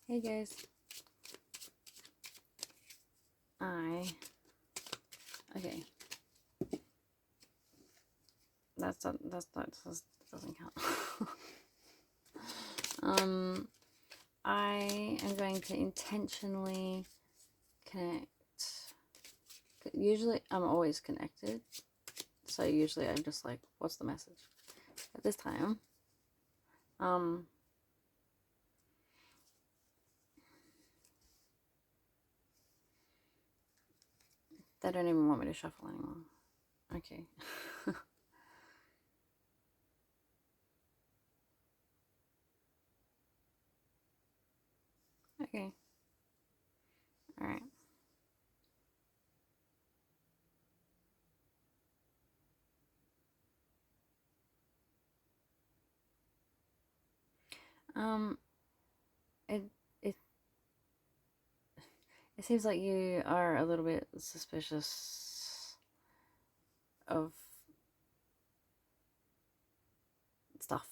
Hey guys, okay, that doesn't count. I am going to intentionally connect. Usually, I'm always connected, so usually I'm just like, what's the message? But this time, they don't even want me to shuffle anymore. Okay. Okay. All right. Um, it it it seems like you are a little bit suspicious of stuff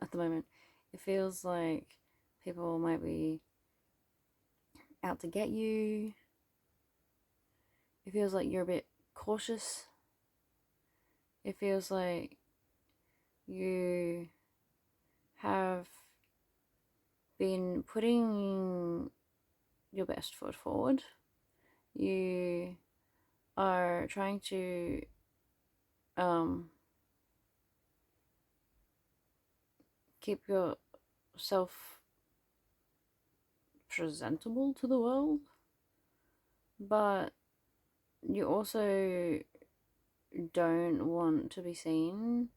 at the moment. It feels like people might be out to get you. It feels like you're a bit cautious. It feels like you have been putting your best foot forward. You are trying to um, keep yourself presentable to the world, but you also don't want to be seen.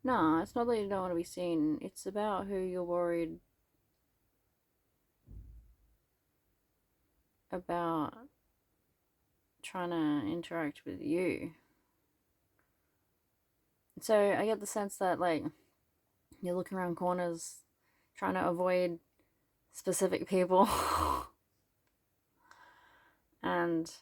Nah, it's not that you don't want to be seen. It's about who you're worried about trying to interact with you. So I get the sense that like you're looking around corners trying to avoid specific people and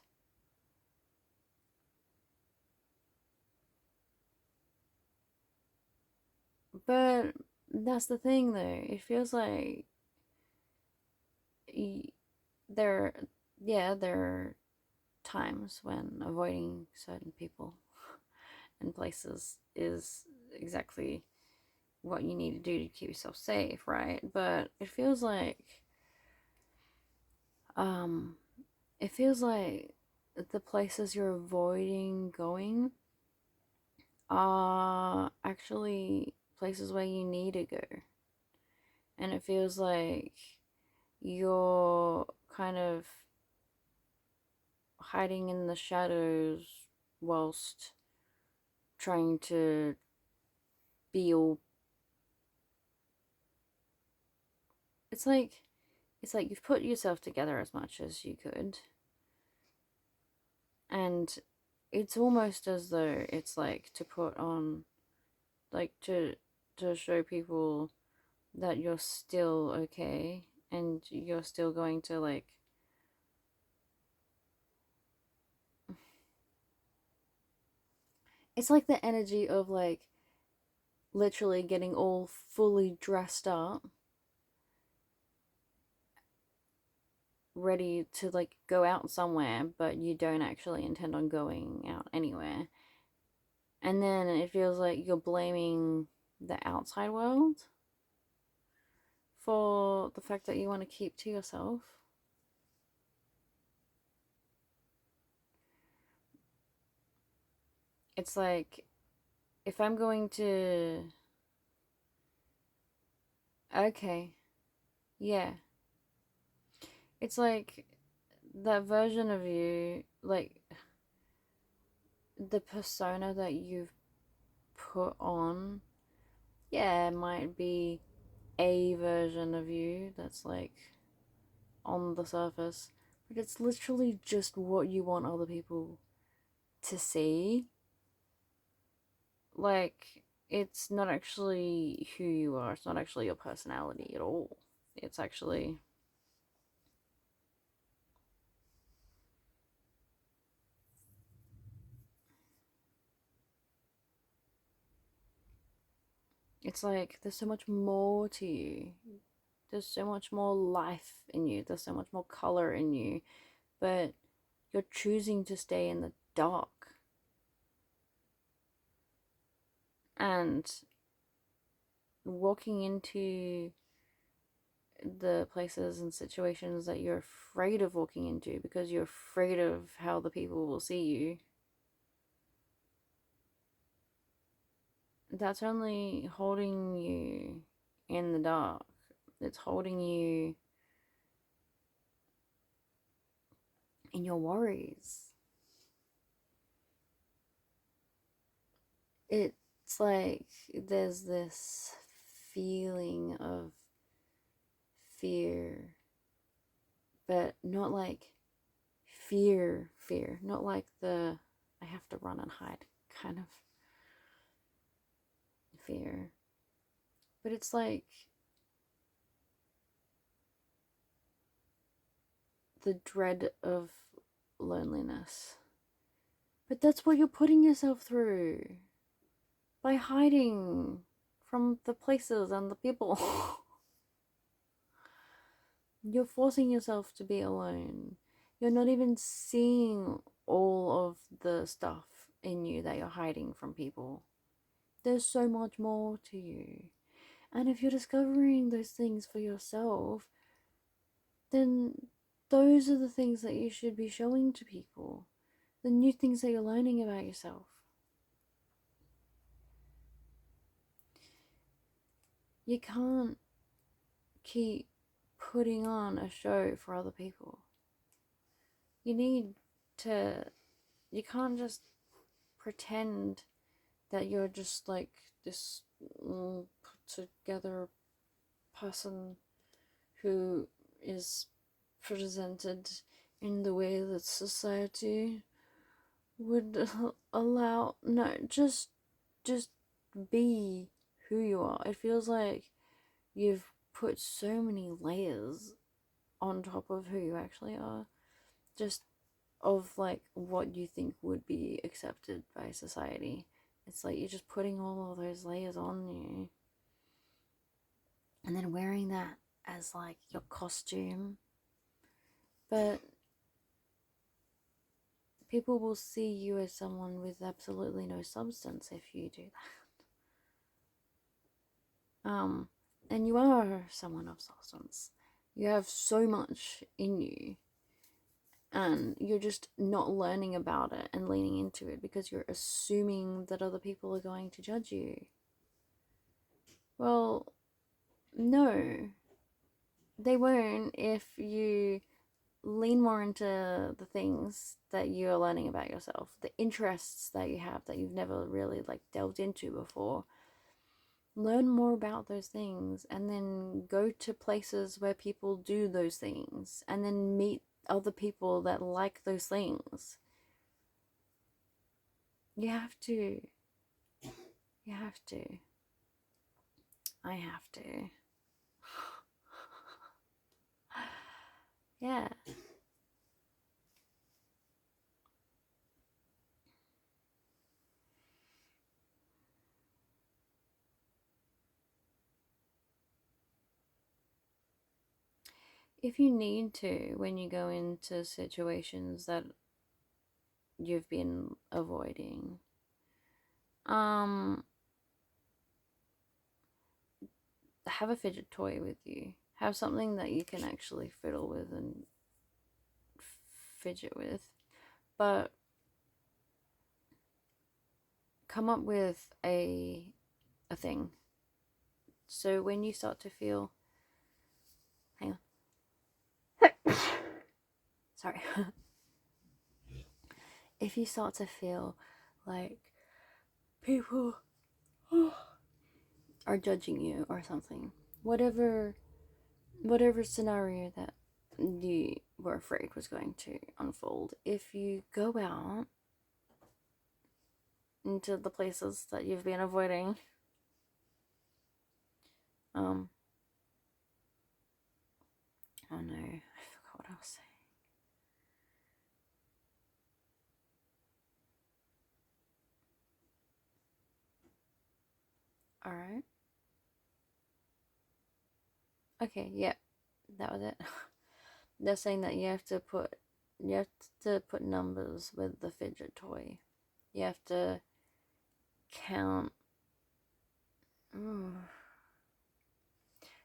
but that's the thing though. It feels like there there are times when avoiding certain people and places is exactly what you need to do to keep yourself safe, right? But um it feels like the places you're avoiding going are actually places where you need to go. And it feels like you're kind of hiding in the shadows whilst trying to be all. It's like you've put yourself together as much as you could, and it's almost as though it's like to put on, like to show people that you're still okay and you're still going to like it's like the energy of like literally getting all fully dressed up, ready to like go out somewhere, but you don't actually intend on going out anywhere. And then it feels like you're blaming the outside world for the fact that you want to keep to yourself. It's like if I'm going to. Okay, yeah. It's like that version of you, like the persona that you've put on, yeah, it might be a version of you that's like on the surface, but it's literally just what you want other people to see. Like, it's not actually who you are, it's not actually your personality at all. It's actually. It's like there's so much more to you There's so much more life in you. There's so much more color in you. But you're choosing to stay in the dark. And walking into the places and situations that you're afraid of walking into because you're afraid of how the people will see you, that's only holding you in the dark. It's holding you in your worries. It's like there's this feeling of fear, but not like fear, not like the I have to run and hide kind of fear, but it's like the dread of loneliness. But that's what you're putting yourself through by hiding from the places and the people. You're forcing yourself to be alone. You're not even seeing all of the stuff in you that you're hiding from people. There's so much more to you. And if you're discovering those things for yourself, then those are the things that you should be showing to people. The new things that you're learning about yourself. You can't keep putting on a show for other people. You can't just pretend that you're just like this put together person who is presented in the way that society would allow. No, just be who you are. It feels like you've put so many layers on top of who you actually are, just of like what you think would be accepted by society. It's like you're just putting all of those layers on you and then wearing that as like your costume. But people will see you as someone with absolutely no substance if you do that. And you are someone of substance. You have so much in you, and you're just not learning about it and leaning into it because you're assuming that other people are going to judge you. Well, no, they won't if you lean more into the things that you're learning about yourself, the interests that you have that you've never really like delved into before. Learn more about those things and then go to places where people do those things and then meet other people that like those things. You have to. You have to. I have to. Yeah. If you need to, when you go into situations that you've been avoiding, have a fidget toy with you. Have something that you can actually fiddle with and fidget with. But come up with a thing. So when you start to feel, hang on. Sorry. If you start to feel like people are judging you or something, whatever scenario that you were afraid was going to unfold, if you go out into the places that you've been avoiding, oh no, I forgot what I was saying. Alright. Okay, yeah, that was it. They're saying that you have to put numbers with the fidget toy. You have to count. Ooh.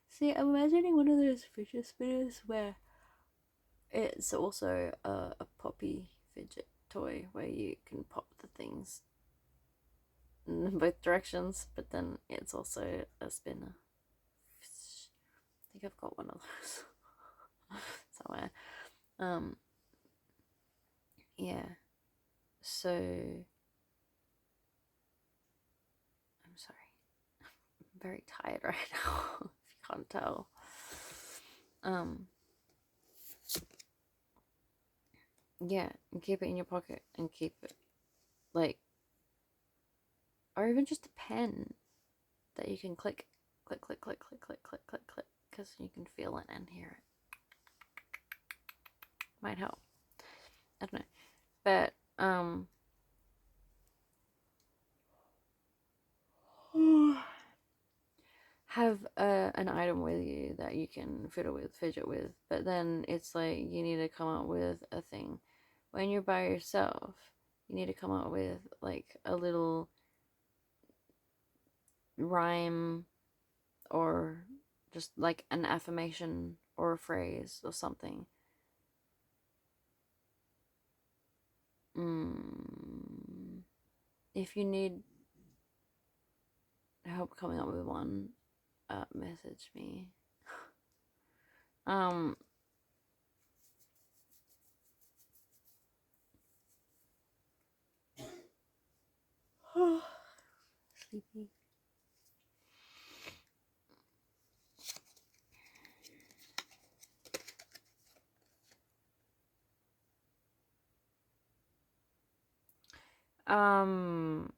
See, I'm imagining one of those fidget spinners where it's also a poppy fidget toy where you can pop the things in both directions, but then it's also a spinner. I think I've got one of those somewhere. Um, yeah. So I'm sorry. I'm very tired right now. If you can't tell. Um, yeah, and keep it in your pocket and keep it like, or even just a pen that you can click, click, click, click, click, click, click, click, click, because you can feel it and hear it. Might help. I don't know, but have an item with you that you can fidget with, but then it's like you need to come up with a thing. When you're by yourself, you need to come up with like a little rhyme or just like an affirmation or a phrase or something. Mm. If you need help coming up with one, message me. um, Sleepy. Um,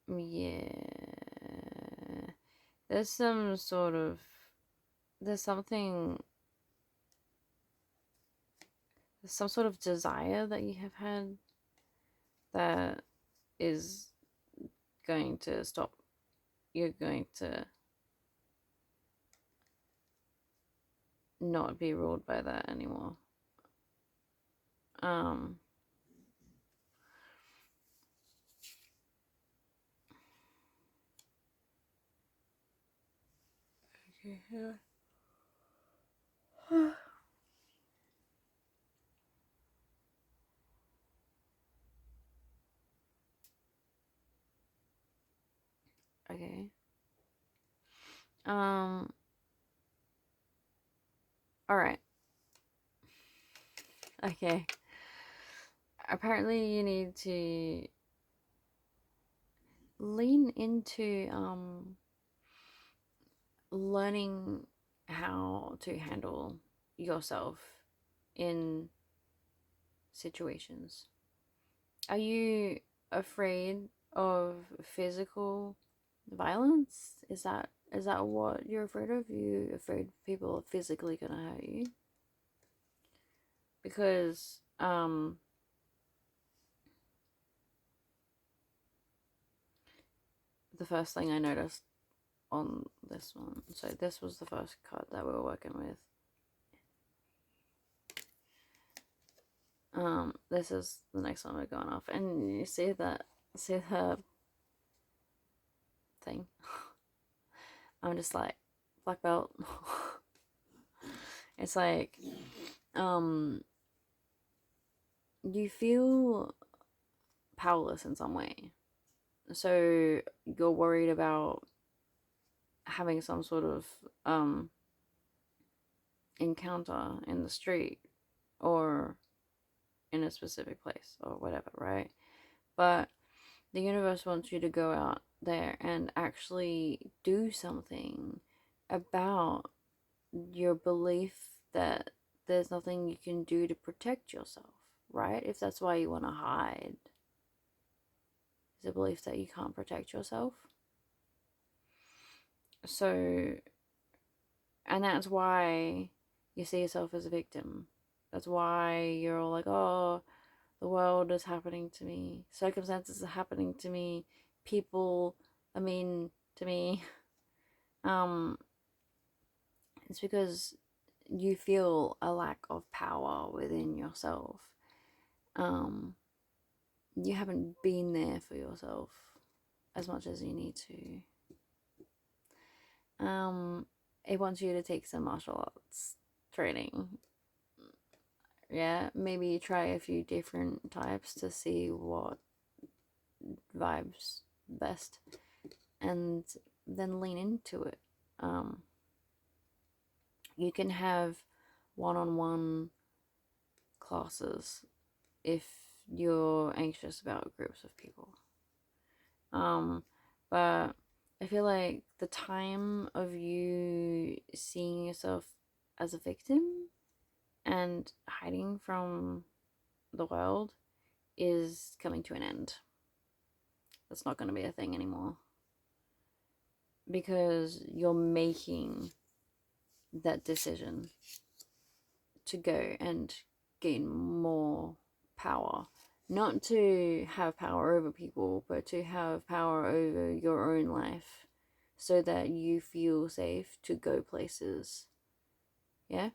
yeah. There's some sort of there's something there's some sort of desire that you have had that is going to stop. You're going to not be ruled by that anymore. Um, okay, yeah. Okay. Um, all right. Okay. Apparently you need to lean into learning how to handle yourself in situations. Are you afraid of physical violence? Is that what you're afraid of? You afraid people are physically gonna hurt you? Because the first thing I noticed on this one, so this was the first card that we were working with. This is the next one we're going off, and you see the thing. I'm just like black belt. It's like you feel powerless in some way, so you're worried about having some sort of encounter in the street or in a specific place or whatever, right? But the universe wants you to go out there and actually do something about your belief that there's nothing you can do to protect yourself, right? If that's why you want to hide, is the belief that you can't protect yourself. So, and that's why you see yourself as a victim. That's why you're all like, oh, the world is happening to me, circumstances are happening to me, people are mean to me. it's because you feel a lack of power within yourself. You haven't been there for yourself as much as you need to. It wants you to take some martial arts training. Yeah, maybe try a few different types to see what vibes best, and then lean into it. You can have one-on-one classes if you're anxious about groups of people. But I feel like the time of you seeing yourself as a victim and hiding from the world is coming to an end. That's not going to be a thing anymore, because you're making that decision to go and gain more power. Not to have power over people, but to have power over your own life so that you feel safe to go places. Yeah?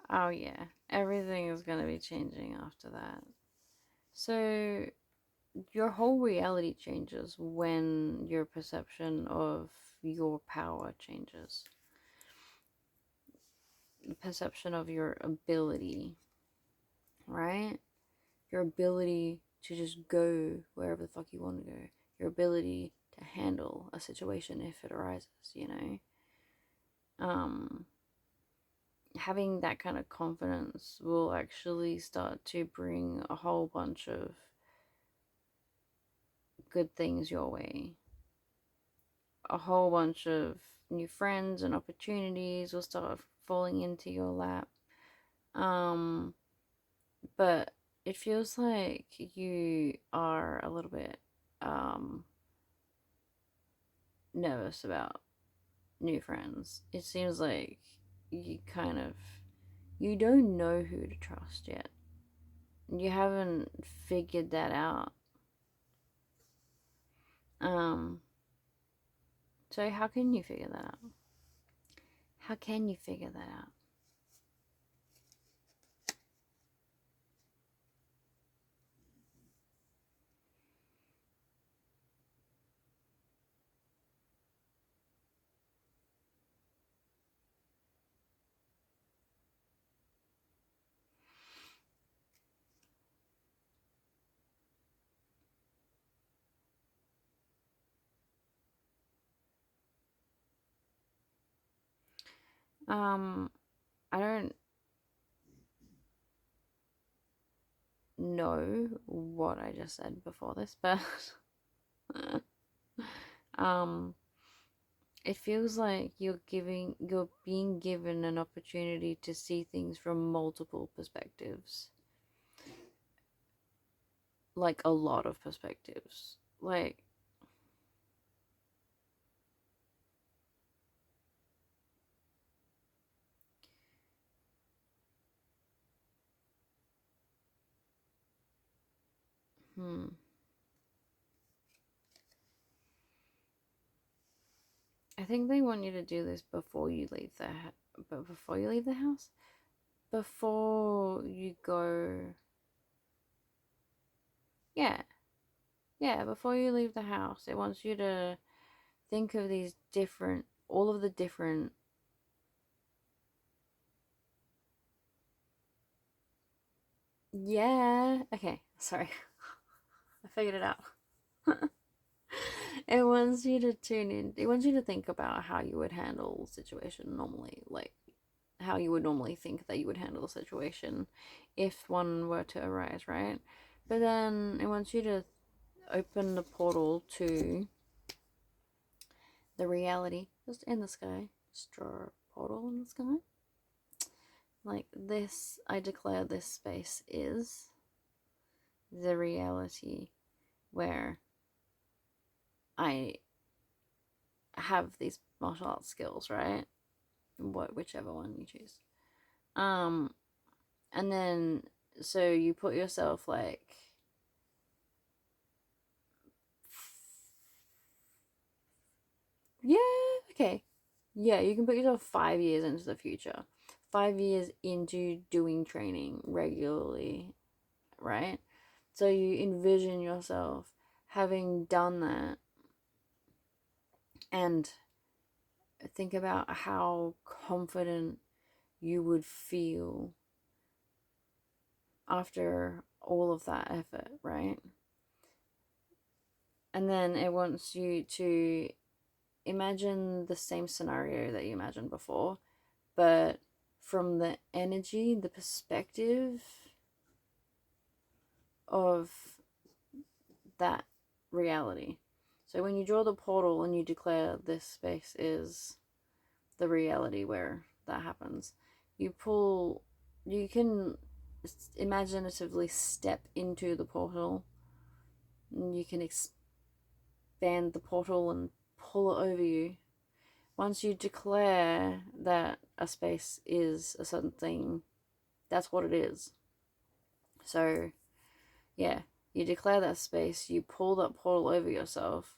Oh, yeah. Everything is going to be changing after that. So, your whole reality changes when your perception of your power changes. The perception of your ability, right? Your ability to just go wherever the fuck you want to go. Your ability to handle a situation if it arises, you know? Um, Having that kind of confidence will actually start to bring a whole bunch of good things your way. A whole bunch of new friends and opportunities will start falling into your lap. Um, but it feels like you are a little bit nervous about new friends. It seems like you kind of you don't know who to trust yet. You haven't figured that out. Um, so how can you figure that out? How can you figure that out? Um, I don't know what I just said before this, but um, it feels like you're being given an opportunity to see things from multiple perspectives, like a lot of perspectives. Like, hmm. I think they want you to do this before you leave but before you leave the house, before you go, yeah, yeah, before you leave the house, it wants you to think of these different, all of the different, yeah, okay, sorry, I figured it out. It wants you to tune in. It wants you to think about how you would handle a situation normally. Like, how you would normally think that you would handle the situation if one were to arise, right? But then it wants you to open the portal to the reality just in the sky. Just draw a portal in the sky. Like this, I declare this space is the reality where I have these martial arts skills, right? Whichever one you choose. And then so you put yourself like yeah, okay. Yeah, you can put yourself 5 years into the future. 5 years into doing training regularly, right? So you envision yourself having done that and think about how confident you would feel after all of that effort, right? And then it wants you to imagine the same scenario that you imagined before, but from the energy, the perspective of that reality. So when you draw the portal and you declare this space is the reality where that happens, you can imaginatively step into the portal, and you can expand the portal and pull it over you. Once you declare that a space is a certain thing, that's what it is. So, yeah, you declare that space, you pull that portal over yourself,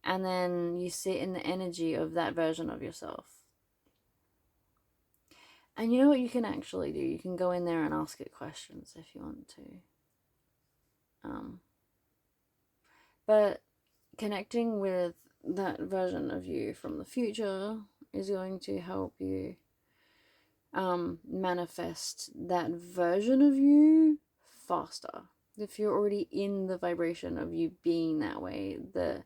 and then you sit in the energy of that version of yourself. And you know what you can actually do? You can go in there and ask it questions if you want to. But connecting with that version of you from the future is going to help you manifest that version of you faster. If you're already in the vibration of you being that way, the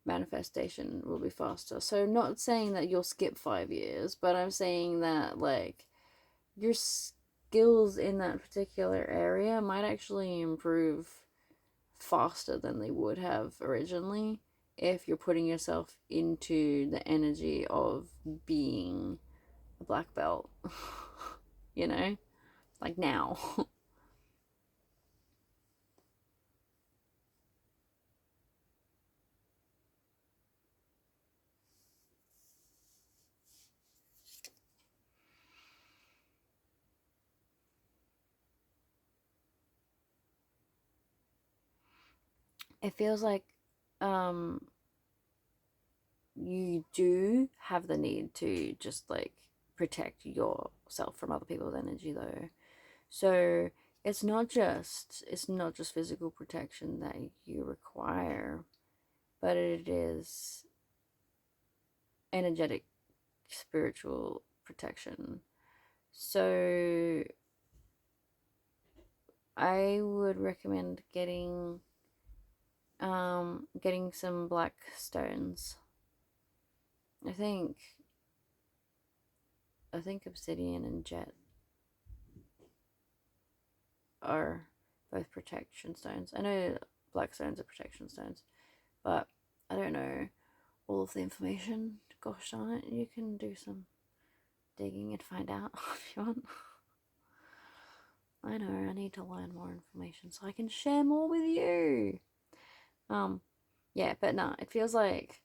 manifestation will be faster. So, not saying that you'll skip 5 years, but I'm saying that, like, your skills in that particular area might actually improve faster than they would have originally if you're putting yourself into the energy of being a black belt. You know, like now. It feels like um you do have the need to just like protect yourself from other people's energy though. So it's not just physical protection that you require, but it is energetic spiritual protection. So I would recommend getting some black stones. I think obsidian and jet are both protection stones. I know black stones are protection stones, but I don't know all of the information. Gosh darn it, you can do some digging and find out if you want. I know, I need to learn more information so I can share more with you. Yeah, but nah, it feels like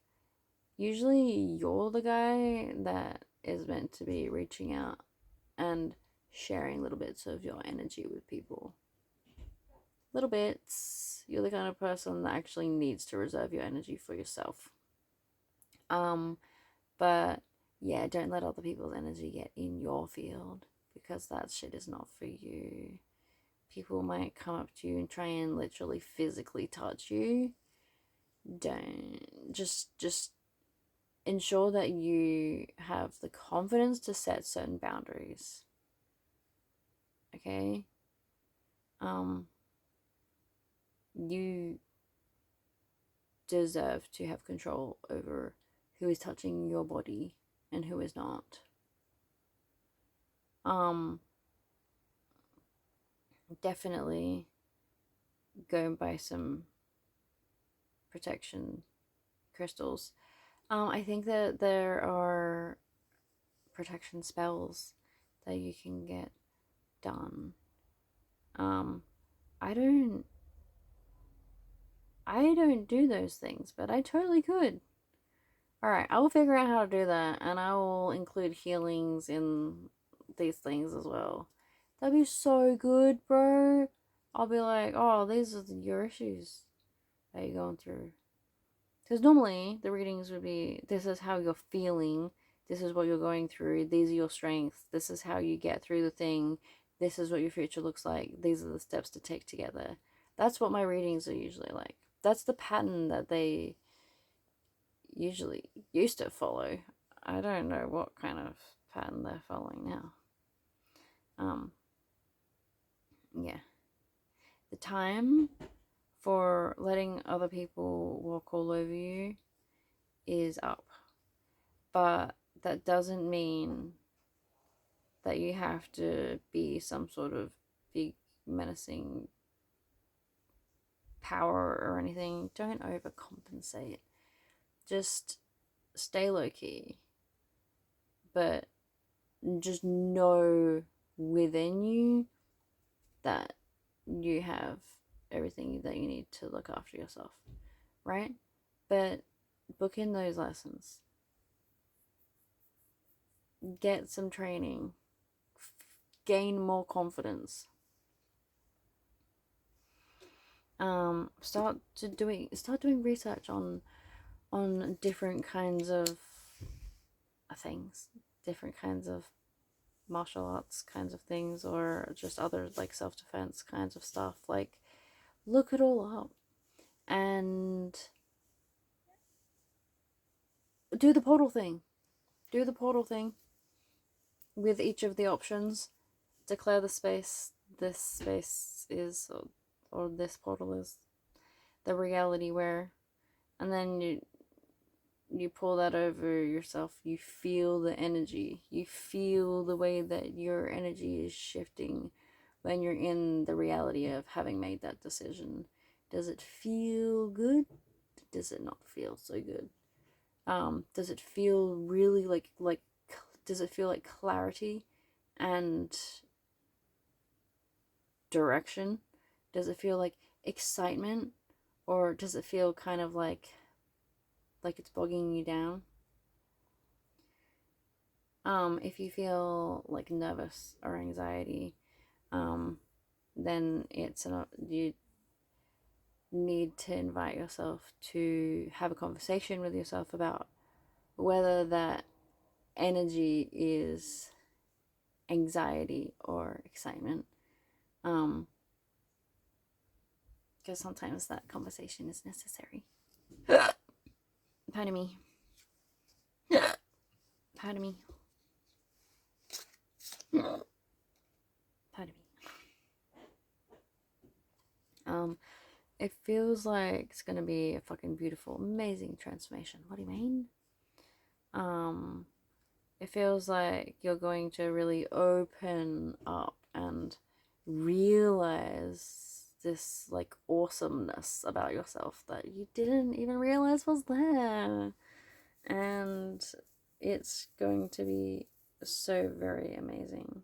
usually you're the guy that is meant to be reaching out and sharing little bits of your energy with people. Little bits. You're the kind of person that actually needs to reserve your energy for yourself. But yeah, don't let other people's energy get in your field because that shit is not for you. People might come up to you and try and literally physically touch you. Don't just ensure that you have the confidence to set certain boundaries. Okay? You deserve to have control over who is touching your body and who is not. Um, definitely go and buy some protection crystals. I think that there are protection spells that you can get done. Um, I don't I don't do those things, but I totally could. Alright, I will figure out how to do that, and I will include healings in these things as well. That'd be so good, bro. I'll be like, oh, these are your issues that you're going through. Because normally the readings would be, this is how you're feeling, this is what you're going through, these are your strengths, this is how you get through the thing, this is what your future looks like, these are the steps to take together. That's what my readings are usually like. That's the pattern that they usually used to follow. I don't know what kind of pattern they're following now. Yeah. The time for letting other people walk all over you is up. But that doesn't mean that you have to be some sort of big menacing power or anything. Don't overcompensate. Just stay low key. But just know within you that you have everything that you need to look after yourself, right? But book in those lessons, get some training, gain more confidence. Start doing research on different kinds of things, different kinds of martial arts kinds of things, or just other like self-defense kinds of stuff. Like, look it all up and do the portal thing. Do the portal thing with each of the options. Declare the space this space is, or this portal is the reality where, and then you pull that over yourself. You feel the energy. You feel the way that your energy is shifting when you're in the reality of having made that decision. Does it feel good? Does it not feel so good? Does it feel really like does it feel like clarity and direction? Does it feel like excitement, or does it feel kind of like it's bogging you down? If you feel like nervous or anxiety, then you need to invite yourself to have a conversation with yourself about whether that energy is anxiety or excitement. Because sometimes that conversation is necessary. Pardon me. Pardon me. Pardon me. It feels like it's gonna be a fucking beautiful, amazing transformation. What do you mean? It feels like you're going to really open up and realize this like awesomeness about yourself that you didn't even realize was there. And it's going to be so very amazing.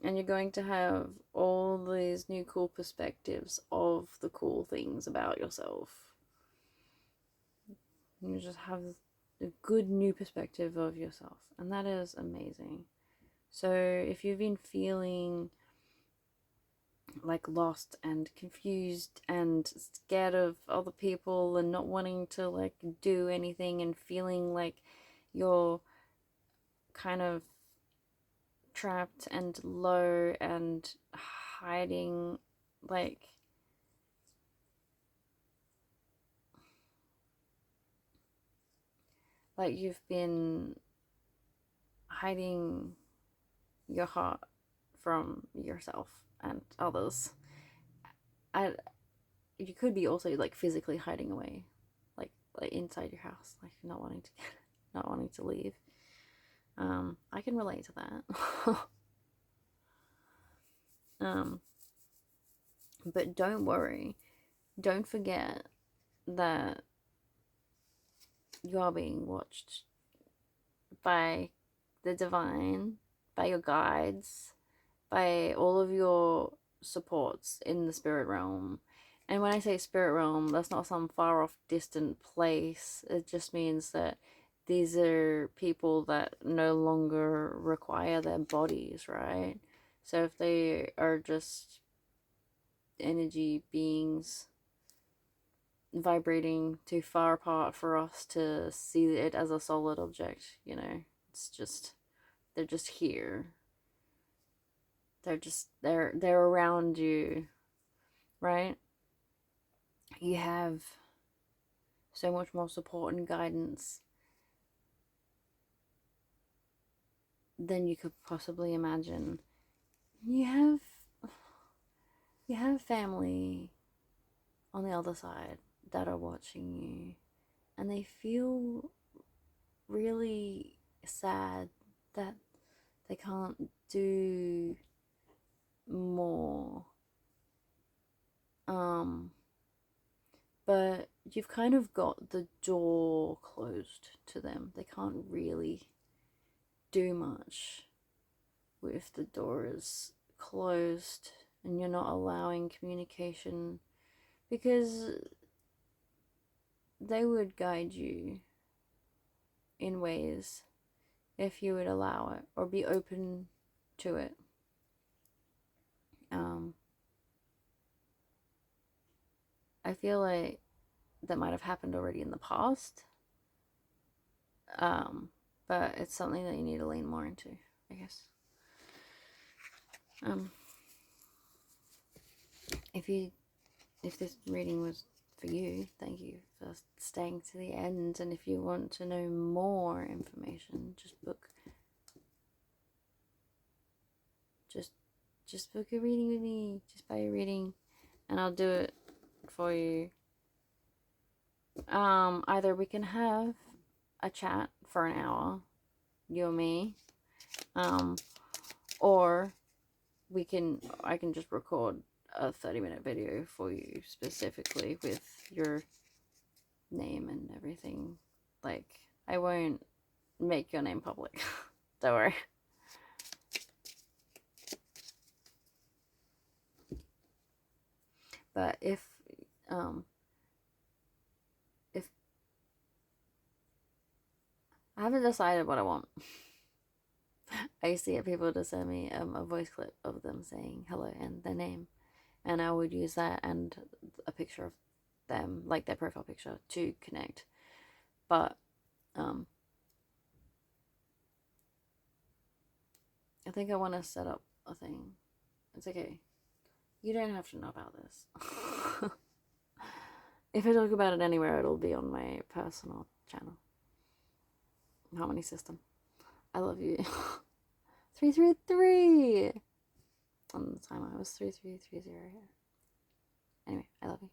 And you're going to have all these new cool perspectives of the cool things about yourself. You just have a good new perspective of yourself, and that is amazing. So if you've been feeling like lost and confused and scared of other people and not wanting to like do anything and feeling like you're kind of trapped and low and hiding, like you've been hiding your heart from yourself and others. I You could be also like physically hiding away, like inside your house, like not wanting to leave. I can relate to that. But don't worry. Don't forget that you are being watched by the divine, by your guides, by all of your supports in the spirit realm. And when I say spirit realm, that's not some far off distant place. It just means that these are people that no longer require their bodies, right? So if they are just energy beings vibrating too far apart for us to see it as a solid object, it's just, they're just here. They're around you, right? You have so much more support and guidance than you could possibly imagine. You have family on the other side that are watching you, and they feel really sad that they can't do more. But you've kind of got the door closed to them. They can't really do much if the door is closed and you're not allowing communication, because they would guide you in ways if you would allow it or be open to it. I feel like that might have happened already in the past, but it's something that you need to lean more into, I guess. If this reading was for you, thank you for staying to the end. And if you want to know more information, just book a reading with me. Just buy a reading and I'll do it for you. Either we can have a chat for an hour, you and me, or I can just record a 30-minute video for you specifically with your name and everything. Like, I won't make your name public. Don't worry. But if I haven't decided what I want. I used to get people to send me a voice clip of them saying hello and their name, and I would use that and a picture of them, like their profile picture, to connect. But I think I want to set up a thing. It's okay. You don't have to know about this. If I talk about it anywhere, it'll be on my personal channel. Harmony System. I love you. 333! On the timer, it was 3330. Anyway, I love you.